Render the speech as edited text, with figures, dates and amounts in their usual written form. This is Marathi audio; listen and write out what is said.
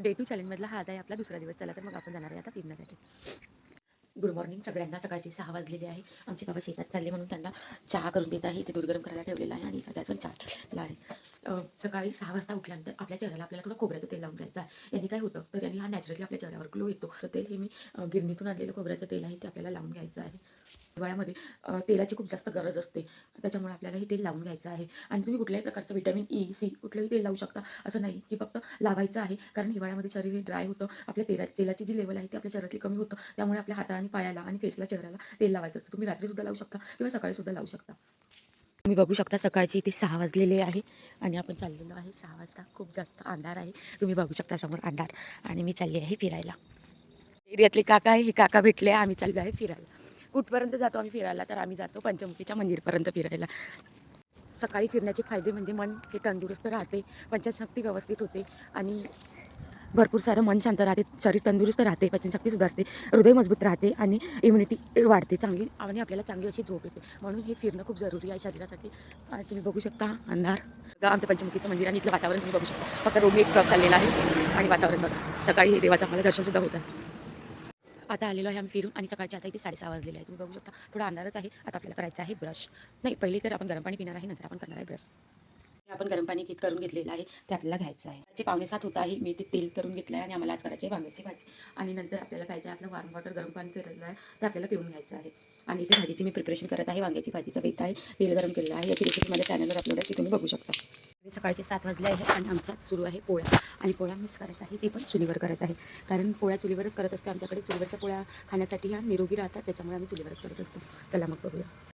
डे 2 चॅलेंजमधला हा आता आहे आपला दुसरा दिवस. चला तर मग आपण जाणार आहे आता फिरण्यासाठी. गुड मॉर्निंग सगळ्यांना. सकाळचे 6 वाजलेले आहे. आमचे बाबा शेतात चालले म्हणून त्यांना चहा करून देत आहे. ते दूध गरम करायला ठेवलेलं आहे आणि त्याच्यावर चहा ठेवलेला आहे. सकाळी 6 वाजता उठल्यानंतर आपल्या चेहऱ्याला आपल्याला थोडं खोबऱ्याचं तेल लावून घ्यायचं आहे. याने काय होतं तर याने हा नॅचरली आपल्या चेहऱ्यावर ग्लो येतो. तर तेल हे मी गिरणीतून आणलेलं खोबऱ्याचं तेल आहे ते आपल्याला लावून घ्यायचं आहे. हिवाळ्यामध्ये तेलाची खूप जास्त गरज असते. त्याच्यामुळे आपल्याला हे तेल लावून घ्यायचं आहे आणि तुम्ही कुठल्याही प्रकारचं व्हिटॅमिन ई, सी कुठलंही तेल लावू शकता. असं नाही की फक्त लावायचं आहे. कारण हिवाळ्यामध्ये शरीर हे ड्राय होतं. आपल्या तेलाची जी लेवल आहे ती आपल्या शरीरातली कमी होतं. त्यामुळे आपल्या हाता आणि पायाला आणि फेसला, चेहऱ्याला तेल लावायचं असतं. तुम्ही रात्रीसुद्धा लावू शकता किंवा सकाळीसुद्धा लावू शकता. तुम्ही बघू शकता सकाळचे इथे 6 वाजलेले आहे आणि आपण चाललेलो आहे 6 वाजता. खूप जास्त अंधार आहे. तुम्ही बघू शकता समोर अंधार आणि मी चालली आहे फिरायला. एरियातले काका आहे, हे काका भेटले. आम्ही चाललो आहे फिरायला. कुठपर्यंत जातो आम्ही फिरायला? तर आम्ही जातो पंचमुखीच्या मंदिरपर्यंत फिरायला. सकाळी फिरण्याचे फायदे म्हणजे मन हे तंदुरुस्त राहते, पचनशक्ती व्यवस्थित होते आणि भरपूर सारं मन शांत राहते, शरीर तंदुरुस्त राहते, पचनशक्ती सुधारते, हृदय मजबूत राहते आणि इम्युनिटी वाढते चांगली आणि आपल्याला चांगली अशी झोप येते. म्हणून हे फिरणं खूप जरुरी आहे शरीरासाठी. आणि तुम्ही बघू शकता अंधार. आमचं पंचमुखीचं मंदिर आणि इथलं वातावरण तुम्ही बघू शकता. फक्त रोडने एक ट्रक चाललेला आहे आणि वातावरण बघा. सकाळी हे देवाचं आम्हाला दर्शनसुद्धा होतं. आता आलेलो आहे आम्ही फिरून आणि सकाळचे आता इथे 6:30 वाजलेले आहे. तुम्ही बघू शकता थोडा अंधारच आहे. आता आपल्याला करायचं आहे ब्रश. नाही, पहिले तर आपण गरम पाणी पिणार आहे, नंतर आपण करणार आहे ब्रश. आपण गरम पाणी करून घेतलेलं आहे ते आपल्याला घ्यायचं आहे. जे 6:45 होत आहे मी ते तेल करून घेतलं आहे आणि आम्हाला आज करायची आहे वांग्याची भाजी आणि नंतर आपल्याला प्यायचं आहे आपलं वॉर्म वॉटर. गरम पाणी केलेलं आहे ते आपल्याला पिऊन घ्यायचं आहे. आणि इथे भाजीची मी प्रिपरेशन करत आहे. वांग्याची भाजीचा बेत आहे, तेल गरम केलेलं आहे. याची रेसिपी माझ्या चॅनलवर अपलोड आहे, ती तुम्ही बघू शकता. सकाळचे 7 वाजले आहे आणि आमच्यात सुरू आहे पोळ्या आणि पोळ्या मीच करत आहे, ते पण चुलीवर करत आहे. कारण पोळ्या चुलीवरच करत असते. आमच्याकडे चुलीवरच्या पोळ्या खाण्यासाठी ह्या निरोगी राहतात, त्याच्यामुळे आम्ही चुलीवरच करत असतो. चला मग बघूया.